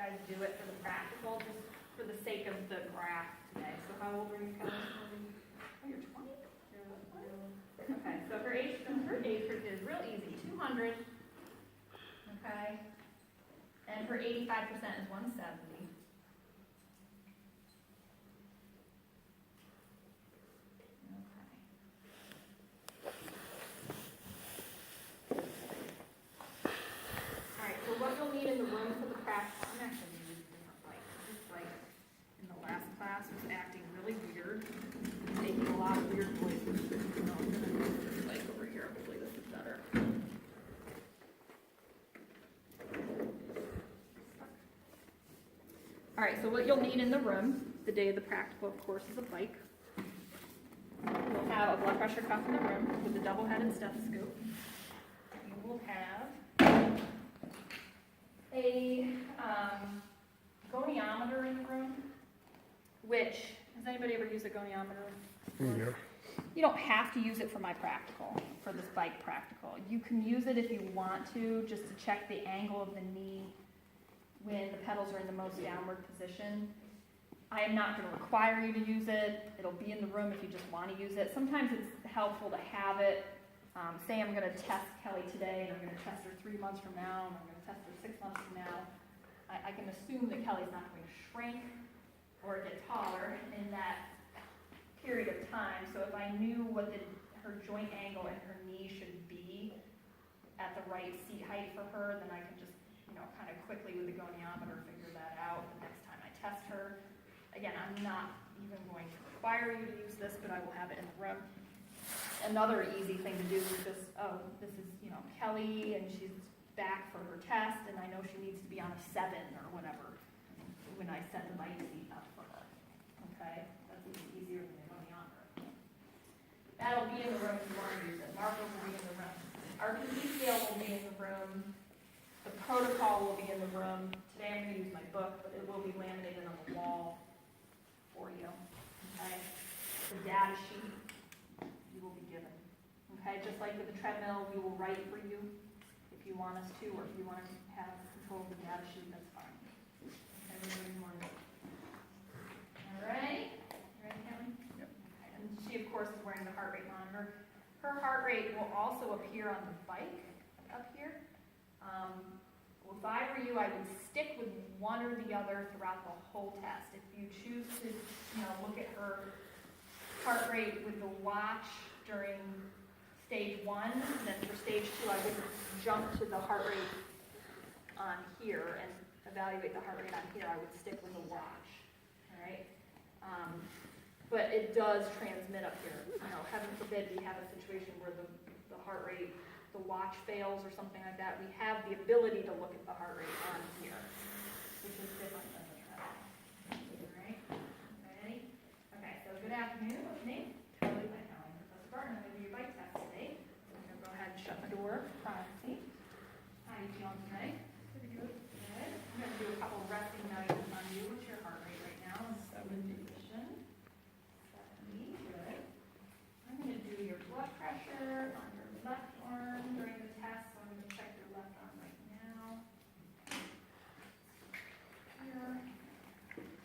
guys do it for the practical, just for the sake of the graph today. So how old are you, Kelly? Oh, you're 20? Okay, so her age group is real easy, 200. Okay, and her 85% is 170. What you'll need in the room for the practical, I'm actually going to use a different bike. This bike in the last class was acting really weird, making a lot of weird noises. So I'm going to use this bike over here. Hopefully this is better. All right, so what you'll need in the room the day of the practical, of course, is a bike. You'll have a blood pressure cuff in the room with a double-headed stethoscope. You will have a goniometer in the room, which, has anybody ever used a goniometer? Yeah. You don't have to use it for my practical, for this bike practical. You can use it if you want to, just to check the angle of the knee when the pedals are in the most downward position. I am not going to require you to use it. It'll be in the room if you just want to use it. Sometimes it's helpful to have it. Say I'm going to test Kelly today, and I'm going to test her 3 months from now, and I'm going to test her 6 months from now. I can assume that Kelly's not going to shrink or get taller in that period of time. So if I knew what her joint angle and her knee should be at the right seat height for her, then I could just, kind of quickly with the goniometer figure that out the next time I test her. Again, I'm not even going to require you to use this, but I will have it in the room. Another easy thing to do is just, this is, Kelly, and she's back for her test, and I know she needs to be on a 7 or whatever when I set the bike seat up for her. Okay? That's even easier than a goniometer. That'll be in the room if you want to use it. Marker will be in the room. RPE scale will be in the room. The protocol will be in the room. Today I'm going to use my book, but it will be laminated on the wall for you. Okay? The data sheet you will be given. Okay? Just like with the treadmill, we will write for you if you want us to, or if you want to have control of the data sheet, that's fine. Everybody morning. All right? You ready, Kelly? Yep. Okay. And she, of course, is wearing the heart rate monitor. Her heart rate will also appear on the bike up here. If I were you, I would stick with one or the other throughout the whole test. If you choose to, look at her heart rate with the watch during stage 1, then for stage 2, I would jump to the heart rate on here and evaluate the heart rate on here. I would stick with the watch. All right. But it does transmit up here. Heaven forbid we have a situation where the heart rate, the watch fails or something like that. We have the ability to look at the heart rate on here, which is different than the treadmill. All right? Ready? Okay, so good afternoon. What's your name? Kelly. My calendar. Professor Barton. I'm going to do your bike test today. So I'm going to go ahead and shut the door. Privacy. How are you feeling today? Pretty good. Good. I'm going to do a couple of resting measurements on you. What's your heart rate right now? 70 position. 70. Good. I'm going to do your blood pressure on your left arm during the test, so I'm going to check your left arm right now. Here.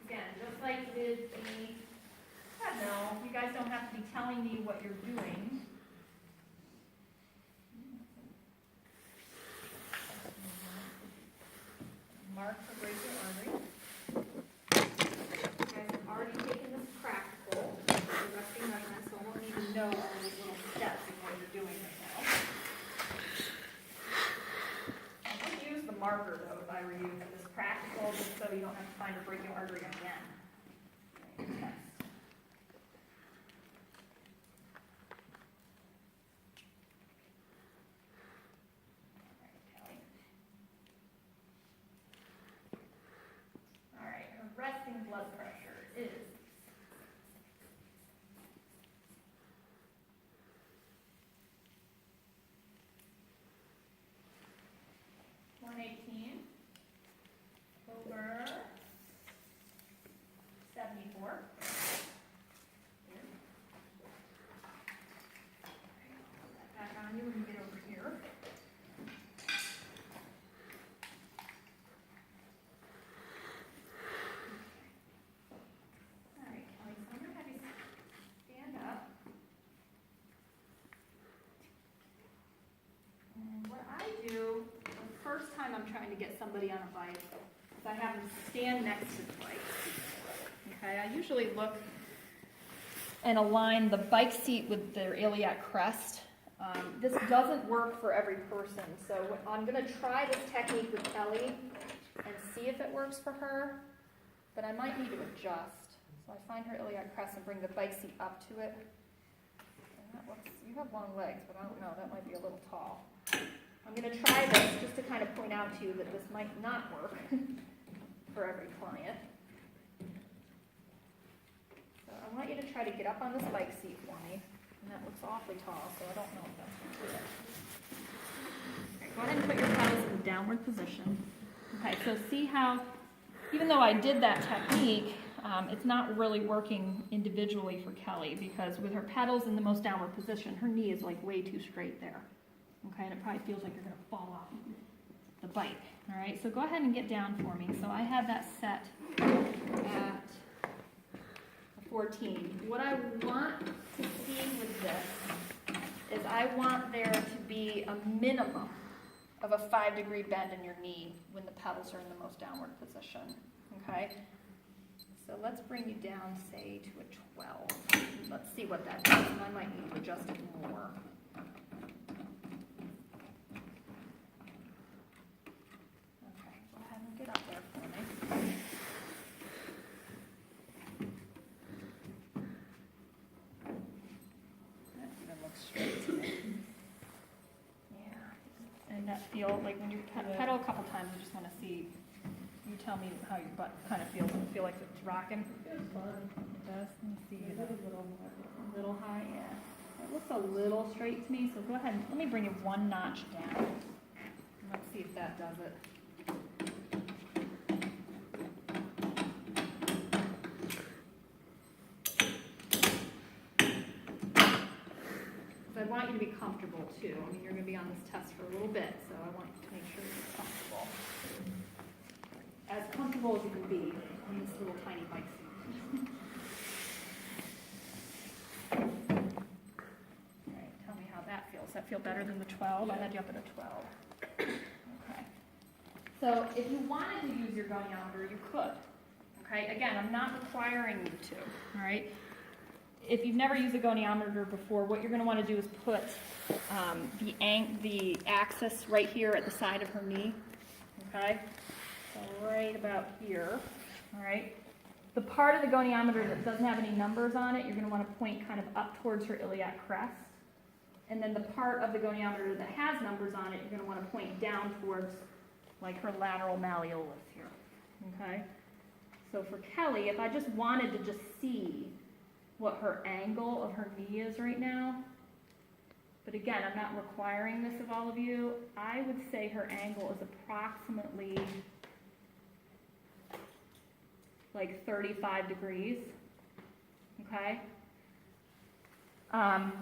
Again, just like with the treadmill, you guys don't have to be telling me what you're doing. Mark the brachial artery. You guys have already taken this practical, the resting measurement, so I won't need to know all these little steps of what you're doing right now. I would use the marker, though, if I were you, for this practical, just so you don't have to find a brachial artery again. Okay. All right, her resting blood pressure is 118 over 74. Put that back on you when you get over here. get somebody on a bike is I have them stand next to the bike. Okay, I usually look and align the bike seat with their iliac crest. This doesn't work for every person, so I'm going to try this technique with Kelly and see if it works for her, but I might need to adjust. So I find her iliac crest and bring the bike seat up to it. And that looks, you have long legs, but I don't know, that might be a little tall. I'm going to try this just to kind of point out to you that this might not work for every client. So I want you to try to get up on this bike seat for me. And that looks awfully tall, so I don't know if that's going to do it. Okay, go ahead and put your pedals in the downward position. Okay, so see how, even though I did that technique, it's not really working individually for Kelly because with her pedals in the most downward position, her knee is like way too straight there. Okay, and it probably feels like you're going to fall off the bike. All right, so go ahead and get down for me. So I have that set at 14. What I want to see with this is I want there to be a minimum of a 5-degree bend in your knee when the pedals are in the most downward position. Okay? So let's bring you down, say, to a 12. Let's see what that does, and I might need to adjust it more. Okay, go ahead and get up there for me. That even looks straight to me. Yeah. And that feel, like when you pedal a couple times, I just want to see. You tell me how your butt kind of feels. Does it feel like it's rocking? It does. Let me see. A little high, yeah. It looks a little straight to me, so go ahead and let me bring it one notch down. Let's see if that does it. So I want you to be comfortable too. I mean, you're going to be on this test for a little bit, so I want you to make sure you're comfortable. As comfortable as you can be on this little tiny bike seat. All right, tell me how that feels. Does that feel better than the 12? I had you up at a 12. Okay. So if you wanted to use your goniometer, you could. Okay, again, I'm not requiring you to. All right. If you've never used a goniometer before, what you're going to want to do is put the axis right here at the side of her knee. Okay. Right about here, all right? The part of the goniometer that doesn't have any numbers on it, you're going to want to point kind of up towards her iliac crest. And then the part of the goniometer that has numbers on it, you're going to want to point down towards like her lateral malleolus here, okay? So for Kelly, if I just wanted to just see what her angle of her knee is right now, but again, I'm not requiring this of all of you, I would say her angle is approximately like 35 degrees, okay?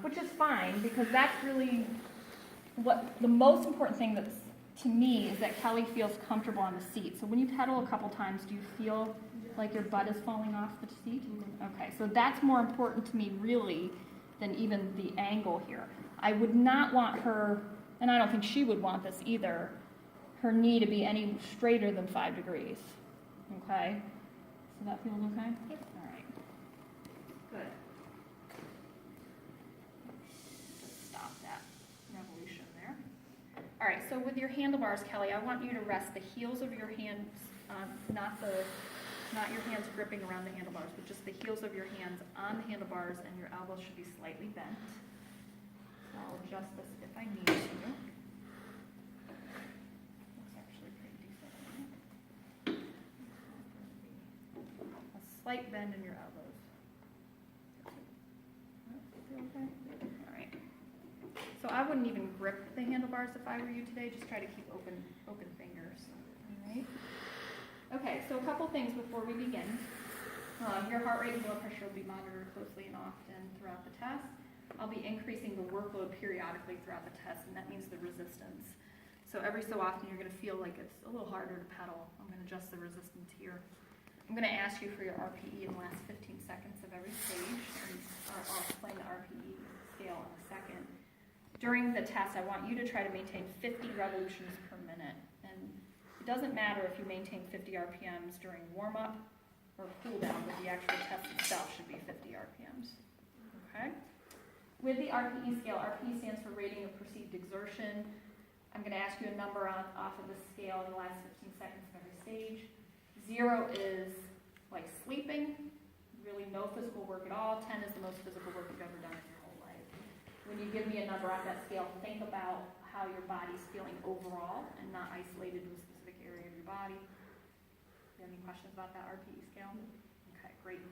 Which is fine because that's really what the most important thing that's to me is that Kelly feels comfortable on the seat. So when you pedal a couple times, do you feel like your butt is falling off the seat? Okay, so that's more important to me really than even the angle here. I would not want her, and I don't think she would want this either, her knee to be any straighter than 5 degrees, okay? So that feels okay? Yep. All right. Good. Stop that revolution there. All right, so with your handlebars, Kelly, I want you to rest the heels of your hands, not your hands gripping around the handlebars, but just the heels of your hands on the handlebars, and your elbows should be slightly bent. So I'll adjust this if I need to. Slight bend in your elbows. Okay? All right. So I wouldn't even grip the handlebars if I were you today. Just try to keep open fingers. All right. Okay. So a couple things before we begin. Your heart rate and blood pressure will be monitored closely and often throughout the test. I'll be increasing the workload periodically throughout the test, and that means the resistance. So every so often you're going to feel like it's a little harder to pedal. I'm going to adjust the resistance here. I'm going to ask you for your RPE in the last 15 seconds of every stage, and I'll explain the RPE scale in a second. During the test, I want you to try to maintain 50 revolutions per minute, and doesn't matter if you maintain 50 RPMs during warm-up or cool down, but the actual test itself should be 50 RPMs. Okay? With the RPE scale, RPE stands for rating of perceived exertion. I'm going to ask you a number off of the scale in the last 15 seconds of every stage. 0 is like sleeping, really no physical work at all. 10 is the most physical work you've ever done in your whole life. When you give me a number on that scale, think about how your body's feeling overall and not isolated to a specific area of your body. Do you have any questions about that RPE scale? Okay, great.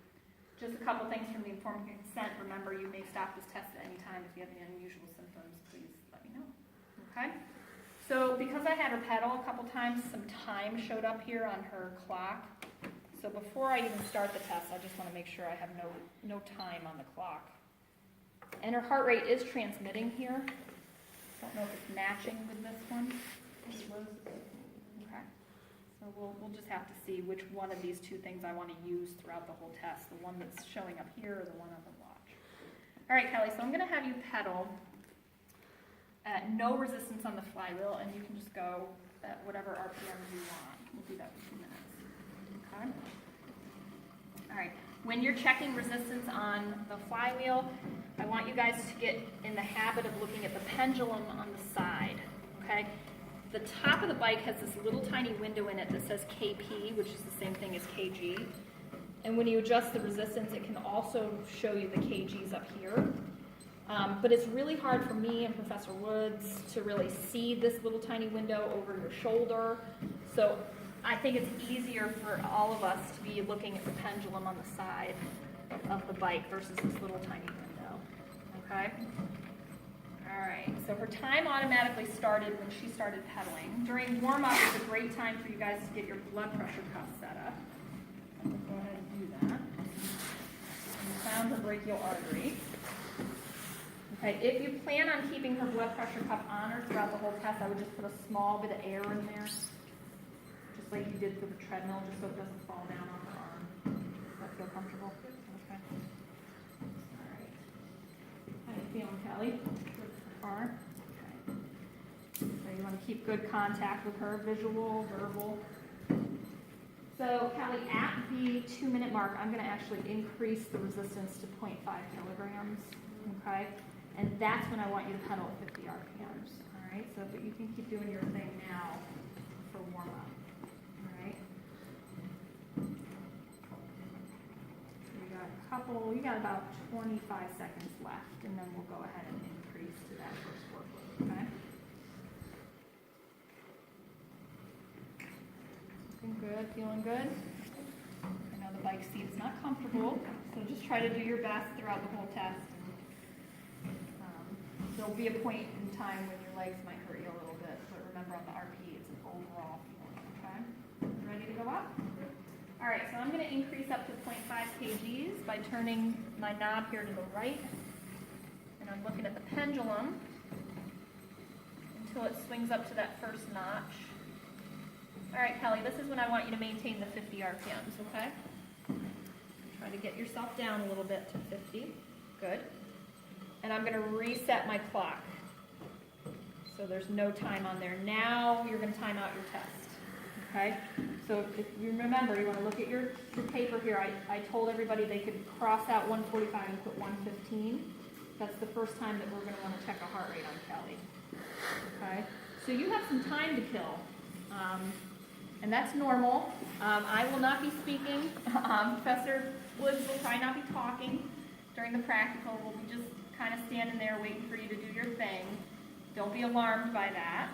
Just a couple things from the informed consent. Remember, you may stop this test at any time. If you have any unusual symptoms, please let me know. Okay? So because I had her pedal a couple times, some time showed up here on her clock. So before I even start the test, I just want to make sure I have no time on the clock. And her heart rate is transmitting here. Don't know if it's matching with this one. Okay. So we'll just have to see which one of these two things I want to use throughout the whole test. The one that's showing up here or the one on the watch. All right, Kelly, so I'm going to have you pedal at no resistance on the flywheel, and you can just go at whatever RPMs you want. We'll do that for 2 minutes. Okay? All right. When you're checking resistance on the flywheel, I want you guys to get in the habit of looking at the pendulum on the side. Okay? The top of the bike has this little tiny window in it that says KP, which is the same thing as kg. And when you adjust the resistance, it can also show you the kgs up here. But it's really hard for me and Professor Woods to really see this little tiny window over your shoulder. So I think it's easier for all of us to be looking at the pendulum on the side of the bike versus this little tiny window. Okay? All right, so her time automatically started when she started pedaling. During warm-up, it's a great time for you guys to get your blood pressure cuff set up. I'm going to go ahead and do that. And found her brachial artery. Okay, if you plan on keeping her blood pressure cuff on her throughout the whole test, I would just put a small bit of air in there, just like you did for the treadmill, just so it doesn't fall down on her arm. Does that feel comfortable? Okay. All right. How are you feeling, Kelly? Good so far? Okay. So you want to keep good contact with her, visual, verbal. So, Kelly, at the 2-minute mark, I'm going to actually increase the resistance to 0.5 kilograms. Okay? And that's when I want you to pedal at 50 RPMs. All right? So but you can keep doing your thing now for warm-up. All right? So you got about 25 seconds left, and then we'll go ahead and increase to that first workload. Okay? Looking good, feeling good? I know the bike seat is not comfortable, so just try to do your best throughout the whole test. There'll be a point in time when your legs might hurt you a little bit, but remember on the RP, it's an overall feeling, okay? Ready to go up? All right, so I'm going to increase up to 0.5 kgs by turning my knob here to the right, and I'm looking at the pendulum until it swings up to that first notch. All right, Kelly, this is when I want you to maintain the 50 RPMs, okay? Try to get yourself down a little bit to 50. Good. And I'm going to reset my clock. So there's no time on there. Now you're going to time out your test. Okay? So if you remember, you want to look at your paper here. I told everybody they could cross out 145 and put 115. That's the first time that we're going to want to check a heart rate on Kelly. Okay? So you have some time to kill. And that's normal. I will not be speaking. Professor Woods will probably not be talking during the practical. We'll be just kind of standing there waiting for you to do your thing. Don't be alarmed by that.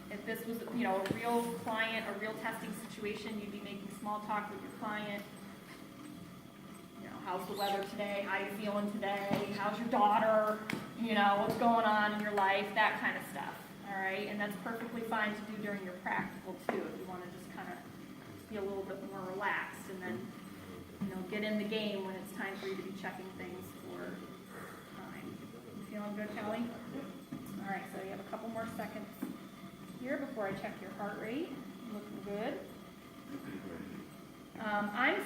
If this was, a real client or real testing situation, you'd be making small talk with your client. How's the weather today? How are you feeling today? How's your daughter? What's going on in your life? That kind of stuff. All right, and that's perfectly fine to do during your practical too. If you want to just kind of be a little bit more relaxed, and then get in the game when it's time for you to be checking things for. Feeling good, Kelly? All right, so you have a couple more seconds here before I check your heart rate. Looking good. I'm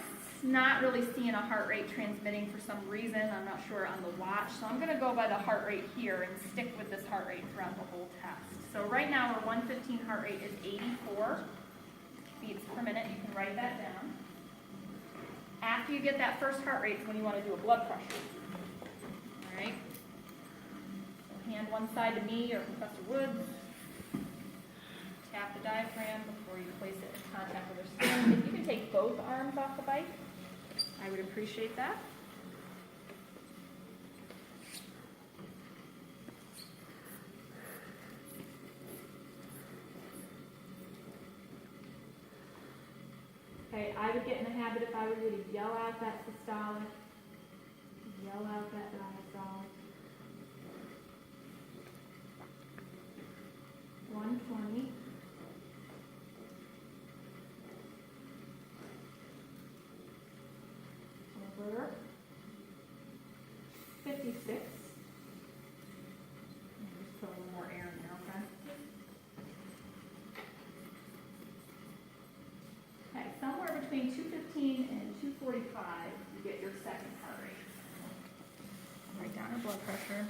not really seeing a heart rate transmitting for some reason. I'm not sure on the watch. So I'm going to go by the heart rate here and stick with this heart rate throughout the whole test. So right now our 115 heart rate is 84. beats per minute. You can write that down. After you get that first heart rate is when you want to do a blood pressure. All right? So hand one side to me or Professor Woods. Tap the diaphragm before you place it in contact with your skin. If you can take both arms off the bike, I would appreciate that. Okay, I would get in the habit if I were you to yell out that systolic, yell out that diastolic. 120. Over 56. Just put a little more air in there, okay? Okay, somewhere between 215 and 245, you get your second heart rate. Write down our blood pressure.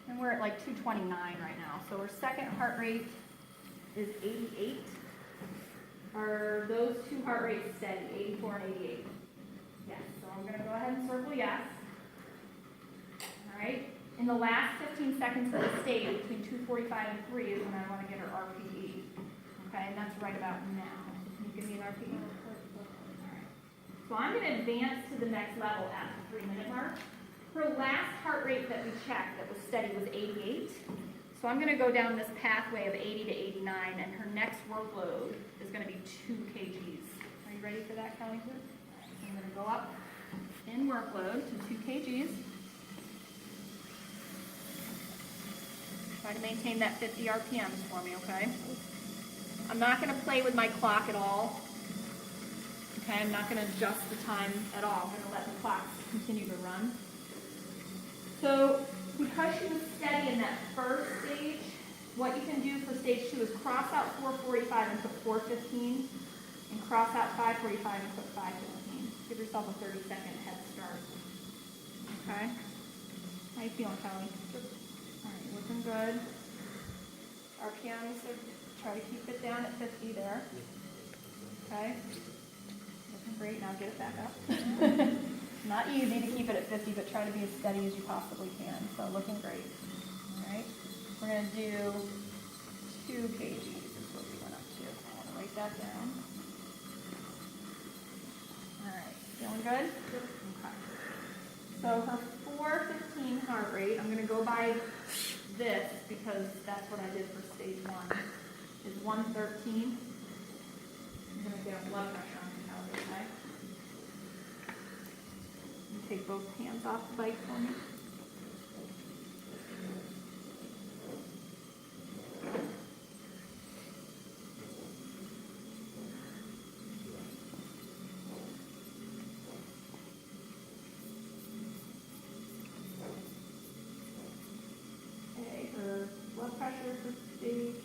And we're at like 229 right now. So our second heart rate is 88. Are those two heart rates steady, 84 and 88? Yes, so I'm going to go ahead and circle yes. All right. In the last 15 seconds of the stage, between 245 and 3 is when I want to get her RPE. Okay, and that's right about now. So can you give me an RPE? All right. So I'm going to advance to the next level at the 3-minute mark. Her last heart rate that we checked that was steady was 88. So I'm going to go down this pathway of 80 to 89, and her next workload is going to be 2 kgs. Are you ready for that, Kelly? So I'm going to go up in workload to 2 kgs. Try to maintain that 50 RPMs for me, okay? I'm not going to play with my clock at all. Okay, I'm not going to adjust the time at all. I'm going to let the clock continue to run. So because she was steady in that first stage, what you can do for stage 2 is cross out 445 and put 415, and cross out 545 and put 515. Give yourself a 30-second head start. Okay? How you feeling, Kelly? All right, looking good. RPM, so try to keep it down at 50 there. Okay? Looking great. Now get it back up. Not easy to keep it at 50, but try to be as steady as you possibly can. So looking great. All right. We're going to do 2 kgs is what we went up to. I want to write that down. All right. Feeling good? Okay. So her 415 heart rate, I'm going to go by this because that's what I did for stage 1, is 113. I'm going to get a blood pressure on the calendar, okay? Take both hands off the bike for me. Okay, her blood pressure for stage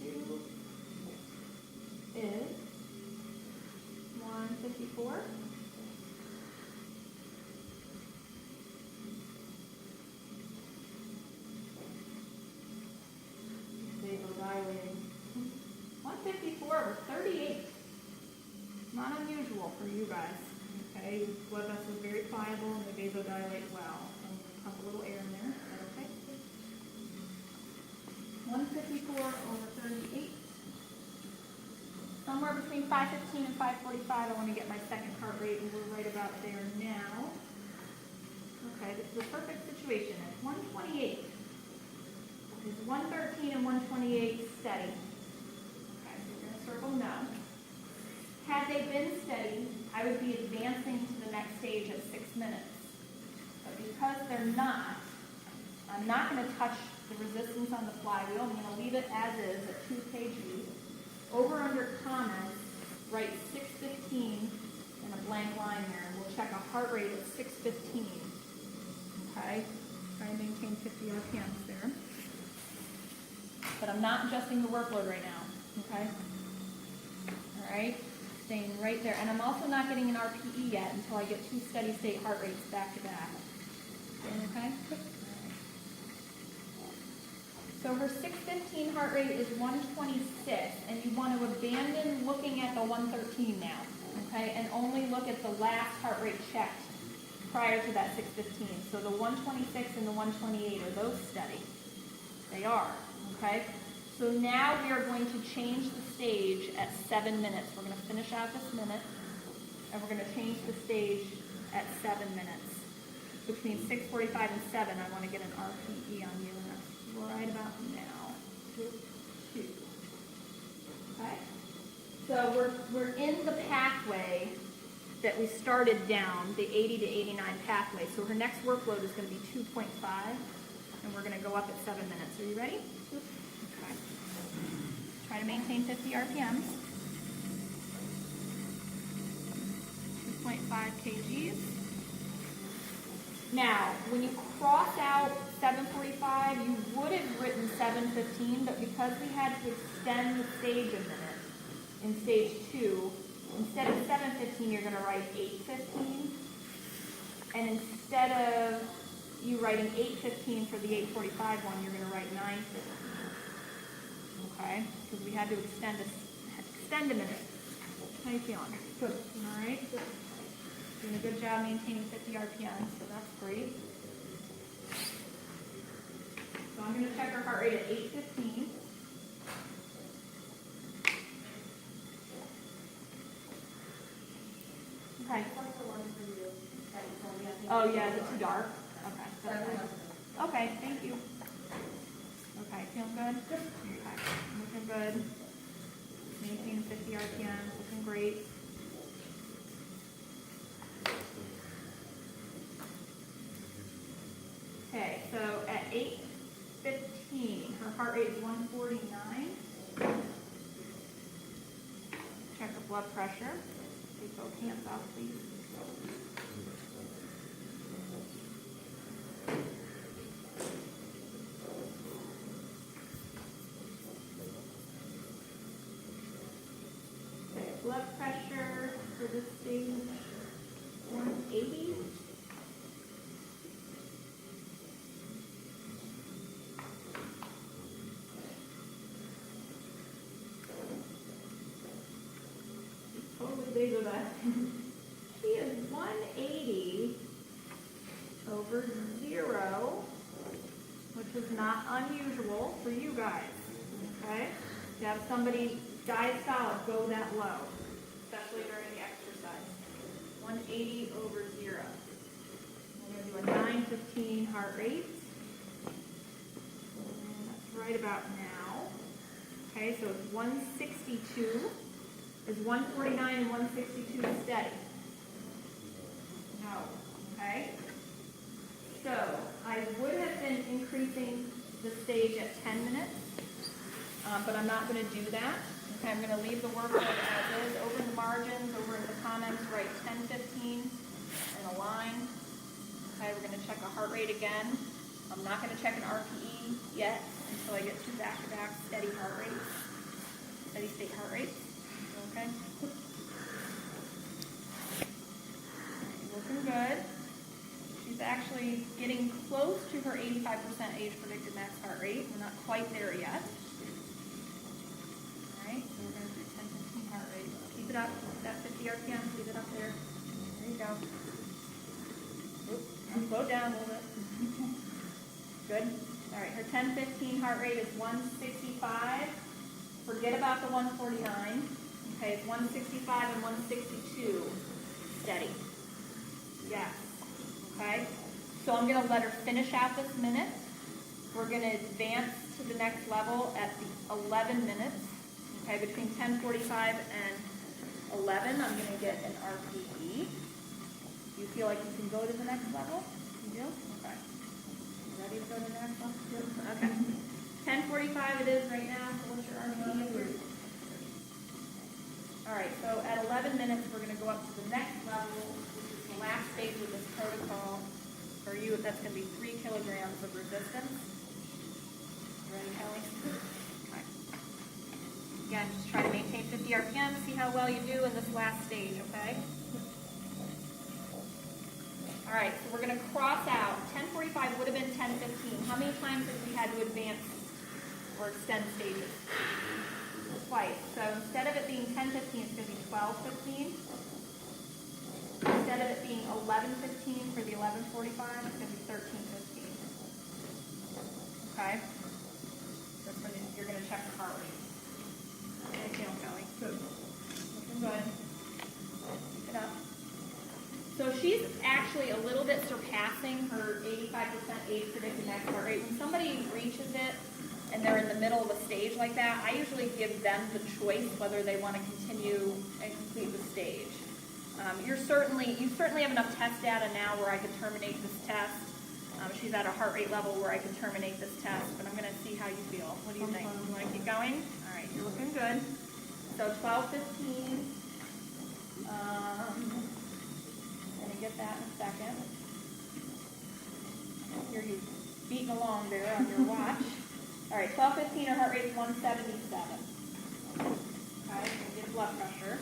2 is 154. Dilating. 154 over 38. Not unusual for you guys. Okay, blood vessels are very pliable and they vasodilate well. So I'm going to pump a little air in there. Is that okay? 154 over 38. Somewhere between 515 and 545, I want to get my second heart rate, and we're right about there now. Okay, this is a perfect situation. At 128. Is 113 and 128 steady? Okay, so we're going to circle no. Had they been steady, I would be advancing to the next stage at 6 minutes. But because they're not, I'm not going to touch the resistance on the flywheel. I'm going to leave it as is at 2 kg. Over under comments, write 615 and a blank line there. And we'll check a heart rate of 615. Okay? Try and maintain 50 RPMs there. But I'm not adjusting the workload right now, okay? All right, staying right there. And I'm also not getting an RPE yet until I get 2 steady state heart rates back to back. Staying okay? All right. So her 6:15 heart rate is 126, and you want to abandon looking at the 113 now, okay? And only look at the last heart rate checked prior to that 6:15. So the 126 and the 128, are those steady? They are, okay? So now we are going to change the stage at 7 minutes. We're going to finish out this minute, and we're going to change the stage at 7 minutes. Between 6:45 and 7, I want to get an RPE on you, and that's right about now. 2. Okay? So we're in the pathway that we started down, the 80 to 89 pathway. So her next workload is going to be 2.5, and we're going to go up at 7 minutes. Are you ready? Okay. Try to maintain 50 RPMs. 2.5 kgs. Now, when you cross out 7:45, you would have written 7:15, but because we had to extend the stage a minute in stage 2, instead of 7:15, you're going to write 8:15. And instead of you writing 8:15 for the 8:45 one, you're going to write 9:15. Okay? Because we had to extend a minute. How are you feeling? Good. All right? Good. Doing a good job maintaining 50 RPM, so that's great. So I'm going to check our heart rate at 8:15. Okay. Oh yeah, is it too dark? Okay. That's fine. Okay, thank you. Okay, feeling good? Okay, looking good. Maintaining 50 RPM, looking great. Okay, so at 8:15, her heart rate is 149. Check her blood pressure. Take both hands off, please. Okay, blood pressure for this stage, 180. These are the, she is 180 over 0, which is not unusual for you guys, okay? To have somebody diet solid go that low, especially during the exercise. 180 over 0. We're going to do a 9:15 heart rate. And that's right about now. Okay, so it's 162. Is 149 and 162 steady? No. Okay? So, I would have been increasing the stage at 10 minutes, but I'm not going to do that. Okay, I'm going to leave the workload as is. Over in the margins, over in the comments, write 10:15 and a line. Okay, we're going to check a heart rate again. I'm not going to check an RPE yet until I get 2 back-to-back steady heart rates, steady state heart rates. Okay. Looking good. She's actually getting close to her 85% age predicted max heart rate. We're not quite there yet. Alright, so we're going to do 10-15 heart rate. Keep it up. That 50 RPM, keep it up there. There you go. Oops. Slow down a little bit. Good. Alright, her 10-15 heart rate is 165. Forget about the 149. Okay, it's 165 and 162 steady. Yes. Okay. So I'm going to let her finish out this minute. We're going to advance to the next level at the 11 minutes. Okay, between 10:45 and 11, I'm going to get an RPE. Do you feel like you can go to the next level? You do? Okay. You ready to go to the next one? Okay. 10:45 it is right now. So what's your RPE? All right, so at 11 minutes, we're going to go up to the next level, which is the last stage of this protocol. For you, that's going to be 3 kilograms of resistance. You ready, Kelly? Okay. Again, just try to maintain 50 RPM, see how well you do in this last stage, okay? All right, so we're going to cross out. 10:45 would have been 10:15. How many times have we had to advance or extend stages twice. So instead of it being 10:15, it's going to be 12:15. Instead of it being 11:15 for the 11:45, it's going to be 13:15. Okay? That's when you're going to check the heart rate. How are you feeling, Kelly? Good. Looking good. Keep it up. So she's actually a little bit surpassing her 85% age predicted max heart rate. When somebody reaches it and they're in the middle of a stage like that, I usually give them the choice whether they want to continue and complete the stage. You certainly have enough test data now where I could terminate this test. She's at a heart rate level where I could terminate this test, but I'm going to see how you feel. What do you think? You want to keep going? All right, you're looking good. So 12:15. Gonna get that in a second. I hear you beating along there on your watch. All right, 12:15. Her heart rate's 177. Okay, so get blood pressure.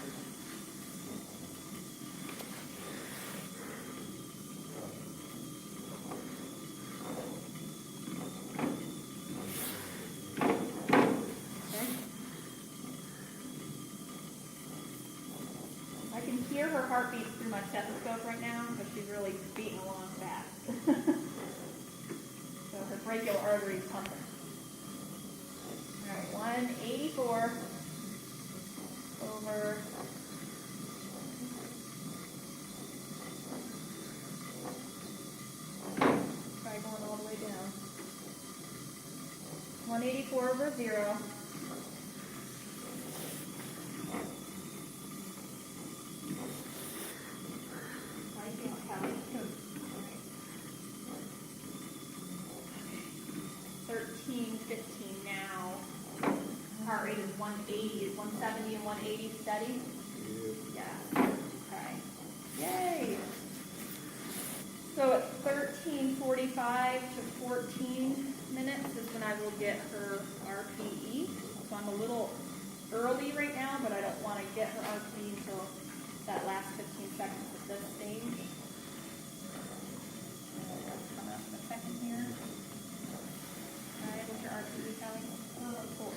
I can hear her heartbeat through my stethoscope right now, but she's really beating along fast. So her brachial artery is pumping. All right, 184 over. Try going all the way down. 184 over 0. Heart rate is 180. Is 170 and 180 steady? Yeah. Okay. Yay. So at 13:45 to 14 minutes is when I will get her RPE. So I'm a little early right now, but I don't want to get her RPE until that last 15 seconds at this stage. Coming up in a second here. All right, what's your RPE, Kelly? Oh, cool.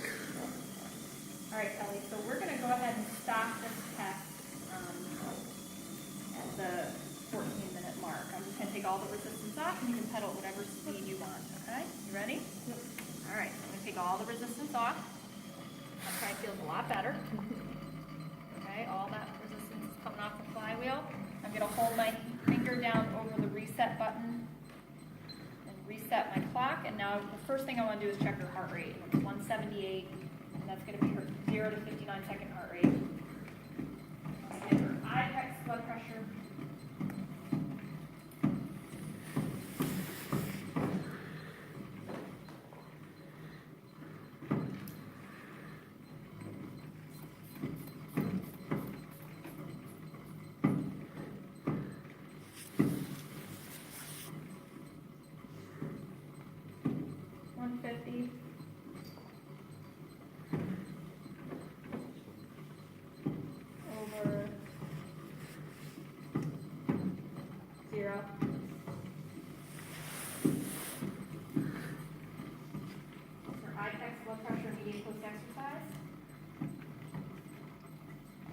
All right, Kelly, so we're going to go ahead and stop this test at the 14-minute mark. I'm just going to take all the resistance off, and you can pedal at whatever speed you want, okay? You ready? Yep. All right, I'm going to take all the resistance off. That probably feels a lot better. Okay, all that resistance is coming off the flywheel. I'm going to hold my finger down over the reset button and reset my clock. And now the first thing I want to do is check her heart rate. It's 178. And that's going to be her 0 to 59 second heart rate. And her IPEX blood pressure. Over 0. For IPEX blood pressure immediate post-exercise.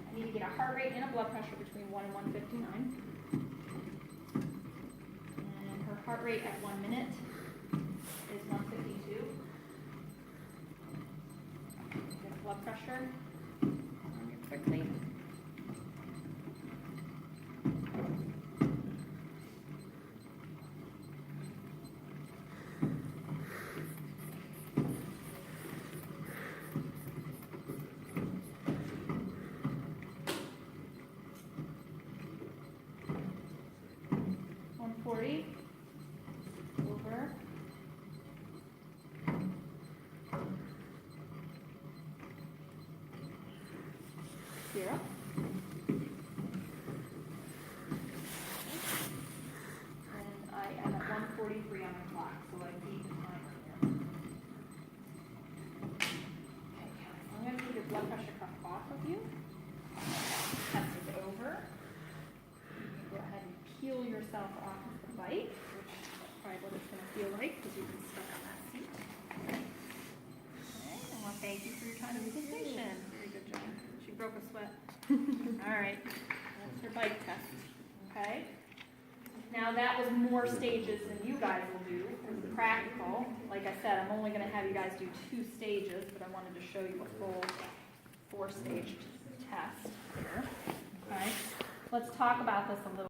I need to get a heart rate and a blood pressure between 1 and 159. And her heart rate at 1 minute is 152. Get blood pressure quickly. Over 0. And I am at 1:43 on my clock, so I beat the timer here. Okay, I'm going to take your blood pressure cuff off of you. Test is over. You can go ahead and peel yourself off of the bike, which is probably what it's going to feel like because you've been stuck on that seat. Okay. kind of sensation. Very good, John. She broke a sweat. All right, that's your bike test, okay? Now that was more stages than you guys will do for the practical. Like I said, I'm only gonna have you guys do 2 stages, but I wanted to show you a full 4-stage test here, okay? Let's talk about this a little